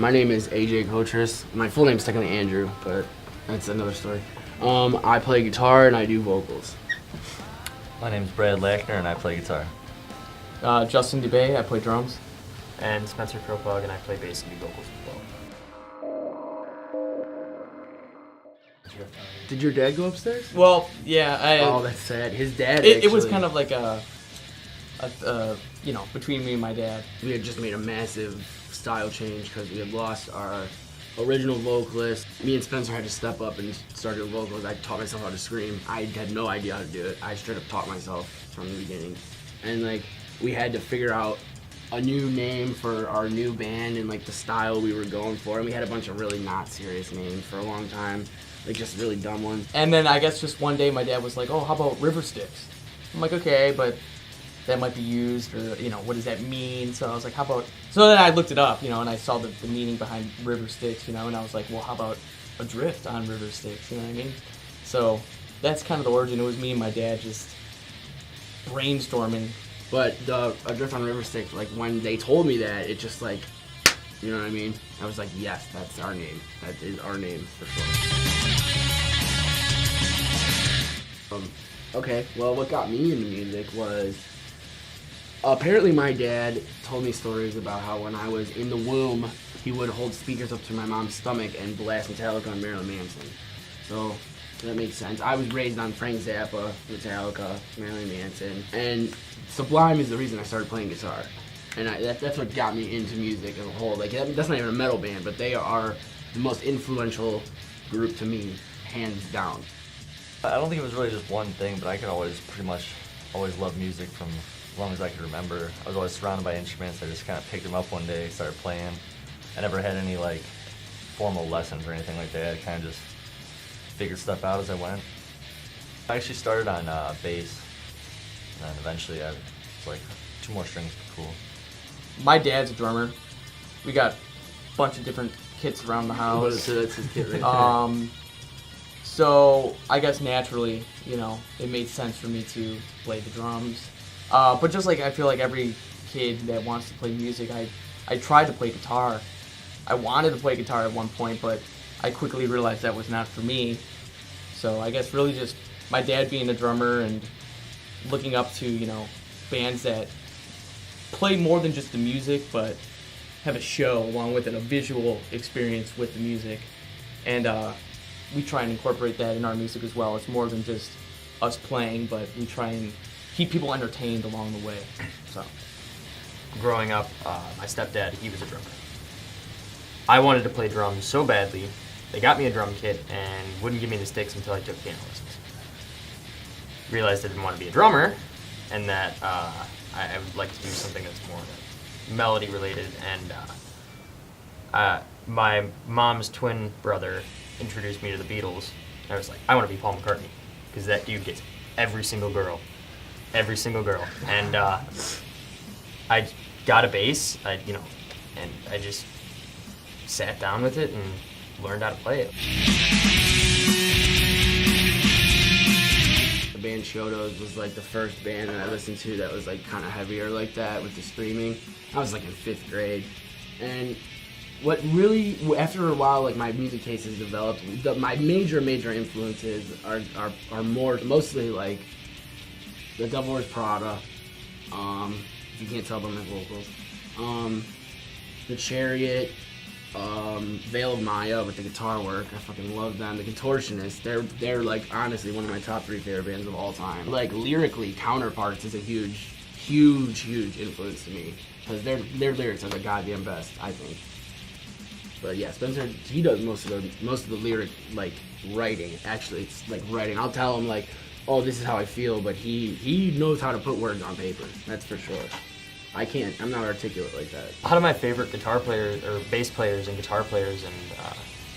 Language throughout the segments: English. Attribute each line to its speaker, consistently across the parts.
Speaker 1: My name is AJ Kotris. My full name's technically Andrew, but that's another story. I play guitar and I do vocals.
Speaker 2: My name's Brad Lackner and I play guitar.
Speaker 3: Justin Dubay, I play drums.
Speaker 4: And Spencer Kropog, and I play bass and do vocals as well.
Speaker 1: Did your dad go upstairs?
Speaker 3: Well, yeah.
Speaker 1: Oh, that's sad. His dad.
Speaker 3: It was kind of like between me and my dad.
Speaker 1: We had just made a massive style change because we had lost our original vocalist. Me and Spencer had to step up and start doing vocals. I taught myself how to scream. I had no idea how to do it. I straight up taught myself from the beginning. And we had to figure out a new name for our new band and the style we were going for. And we had a bunch of really not serious names for a long time. Just really dumb ones.
Speaker 3: And then I guess just one day my dad was like, oh, how about River Styx? I'm like, okay, but that might be used, or, what does that mean? So I was like, how about... So then I looked it up, and I saw the meaning behind River Styx, and I was like, well, how about Adrift on River Styx, you know what I mean? So that's kind of the origin. It was me and my dad just brainstorming.
Speaker 1: But the Adrift on River Styx, when they told me that, it just you know what I mean? I was like, yes, that's our name. That is our name, for sure. Okay, well, what got me into music was... Apparently my dad told me stories about how when I was in the womb, he would hold speakers up to my mom's stomach and blast Metallica and Marilyn Manson. So, that makes sense. I was raised on Frank Zappa, Metallica, Marilyn Manson, and Sublime is the reason I started playing guitar. And that's what got me into music as a whole. That's not even a metal band, but they are the most influential group to me, hands down.
Speaker 2: I don't think it was really just one thing, but I could pretty much always love music from as long as I could remember. I was always surrounded by instruments. I just kind of picked them up one day, started playing. I never had any formal lessons or anything like that. I kind of just figured stuff out as I went. I actually started on bass, and then eventually I was like, 2 more strings would be cool.
Speaker 3: My dad's a drummer. We got a bunch of different kits around the house.
Speaker 1: So that's his kit right there.
Speaker 3: So I guess naturally, it made sense for me to play the drums. But just I feel like every kid that wants to play music, I tried to play guitar. I wanted to play guitar at one point, but I quickly realized that was not for me. So I guess really just my dad being a drummer and looking up to, bands that play more than just the music, but have a show along with it, a visual experience with the music. And we try and incorporate that in our music as well. It's more than just us playing, but we try and keep people entertained along the way. So,
Speaker 4: growing up, my stepdad, he was a drummer. I wanted to play drums so badly, they got me a drum kit and wouldn't give me the sticks until I took piano lessons. Realized I didn't want to be a drummer, and that I would like to do something that's more melody related. And my mom's twin brother introduced me to the Beatles. I was like, I want to be Paul McCartney, because that dude gets every single girl. And I got a bass, and I just sat down with it and learned how to play it.
Speaker 1: The band Shotos was the first band that I listened to that was kind of heavier like that with the screaming. I was in 5th grade. And what really, after a while, my music taste has developed. My major influences are mostly The Devil Wears Prada. If you can't tell by my vocals. The Chariot. Veil of Maya with the guitar work. I fucking love them. The Contortionists. They're honestly one of my top 3 favorite bands of all time. Lyrically, Counterparts is a huge influence to me because their lyrics are the goddamn best, I think. But yeah, Spencer, he does most of the lyric writing. Actually, it's writing. I'll tell him oh, this is how I feel, but he knows how to put words on paper. That's for sure. I can't. I'm not articulate like that.
Speaker 4: A lot of my favorite guitar players, or bass players and guitar players and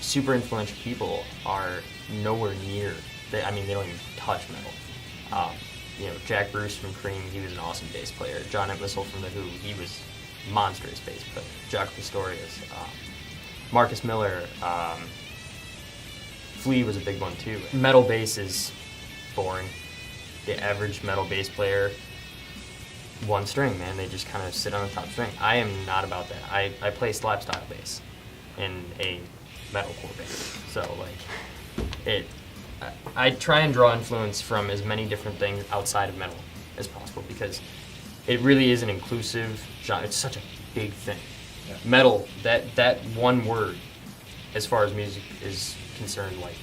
Speaker 4: super influential people are nowhere near. They don't even touch metal. Jack Bruce from Cream, he was an awesome bass player. John Entwistle from The Who, he was monstrous bass player. Jaco Pastorius, Marcus Miller, Flea was a big one too. Metal bass is boring. The average metal bass player, one string, man. They just kind of sit on the top string. I am not about that. I play slap style bass. in a metalcore band. So like I try and draw influence from as many different things outside of metal as possible because it really is an inclusive genre. It's such a big thing.
Speaker 2: Yeah.
Speaker 4: Metal, that one word, as far as music is concerned, like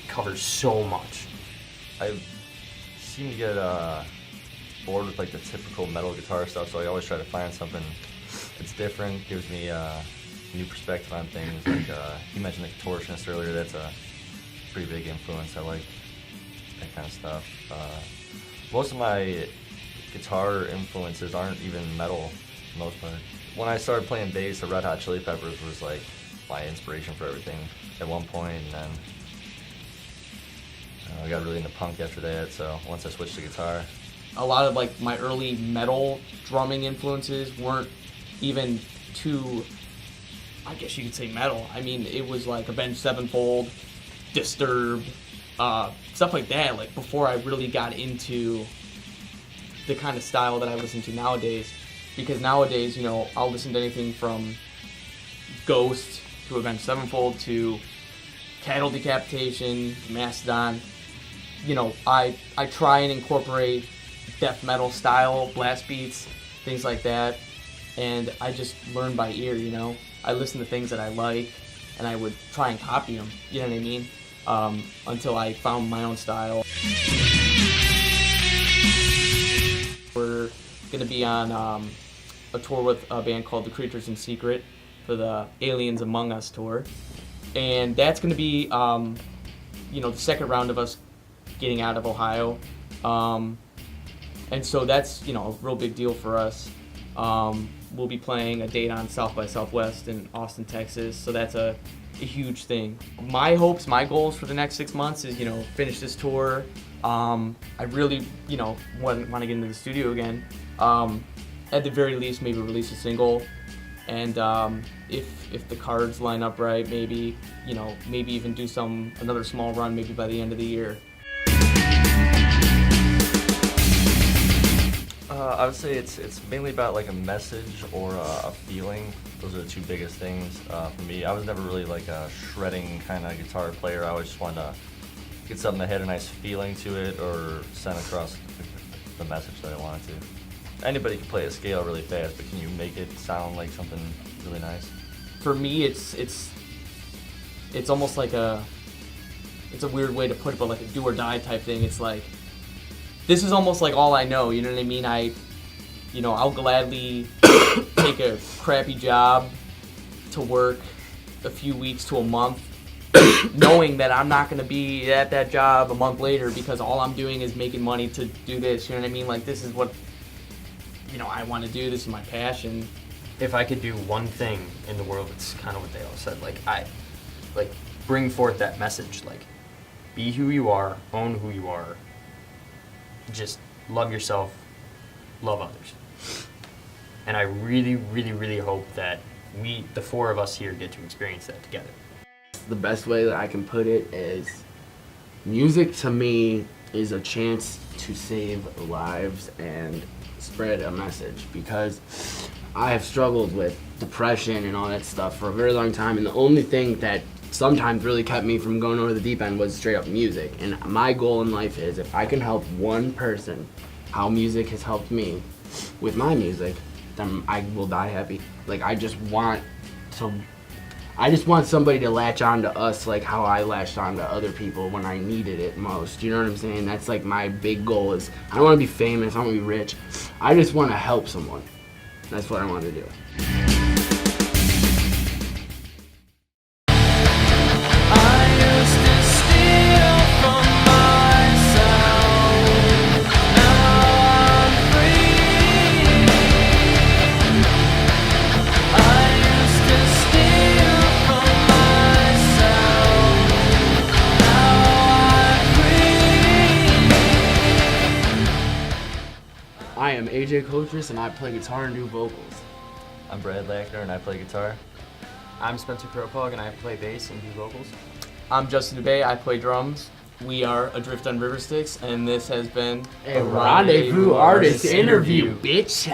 Speaker 4: covers so much.
Speaker 2: I seem to get bored with like the typical metal guitar stuff, so I always try to find something that's different, gives me a new perspective on things. Like you mentioned the Contortionist earlier, that's a pretty big influence. I like that kind of stuff. Most of my guitar influences aren't even metal for the most part. When I started playing bass, the Red Hot Chili Peppers was like my inspiration for everything at one point, and then I got really into punk after that, so once I switched to guitar.
Speaker 3: A lot of like my early metal drumming influences weren't even too, I guess you could say metal. I mean, it was like Avenged Sevenfold, Disturbed, stuff like that, like before I really got into the kind of style that I listen to nowadays. Because nowadays, you know, I'll listen to anything from Ghost to Avenged Sevenfold to Cattle Decapitation, Mastodon. You know, I try and incorporate death metal style, blast beats, things like that, and I just learn by ear, you know. I listen to things that I like, and I would try and copy them, you know what I mean, until I found my own style. We're going to be on a tour with a band called The Creatures in Secret for the Aliens Among Us tour, and that's going to be, you know, the second round of us getting out of Ohio, and so that's, you know, a real big deal for us. We'll be playing a date on South by Southwest in Austin, Texas, so that's a huge thing. My hopes, my goals for the next 6 months is, you know, finish this tour. I really, you know, want to get into the studio again. At the very least, maybe release a single, and if the cards line up right, maybe, you know, maybe even do another small run maybe by the end of the year.
Speaker 2: I would say it's mainly about like a message or a feeling. Those are the two biggest things for me. I was never really like a shredding kind of guitar player. I always just wanted to get something that had a nice feeling to it or send across the message that I wanted to. Anybody can play a scale really fast, but can you make it sound like something really nice?
Speaker 3: For me, it's almost like it's a weird way to put it, but like a do or die type thing. It's like, this is almost like all I know, you know what I mean? I'll gladly take a crappy job to work a few weeks to a month, knowing that I'm not going to be at that job a month later because all I'm doing is making money to do this, you know what I mean? Like, this is what, you know, I want to do. This is my passion.
Speaker 4: If I could do one thing in the world, it's kind of what they all said. Like, bring forth that message. Like, be who you are, own who you are. Just love yourself, love others. And I really, really, really hope that the four of us here, get to experience that together.
Speaker 1: The best way that I can put it is, music to me is a chance to save lives and spread a message, because I have struggled with depression and all that stuff for a very long time, and the only thing that sometimes really kept me from going over the deep end was straight up music. And my goal in life is, if I can help one person how music has helped me with my music, then I will die happy. Like, I just want somebody to latch on to us like how I latched on to other people when I needed it most. You know what I'm saying? That's like my big goal. Is I don't want to be famous, I don't want to be rich. I just want to help someone. That's what I want to do. I am Kotris, and I play guitar and do vocals.
Speaker 2: I'm Brad Lackner, and I play guitar.
Speaker 4: I'm Spencer Kropog, and I play bass and do vocals.
Speaker 3: I'm Justin Dubay, I play drums. We are Adrift on River Styx, and this has been
Speaker 1: a Rendezvous Artist interview, bitch.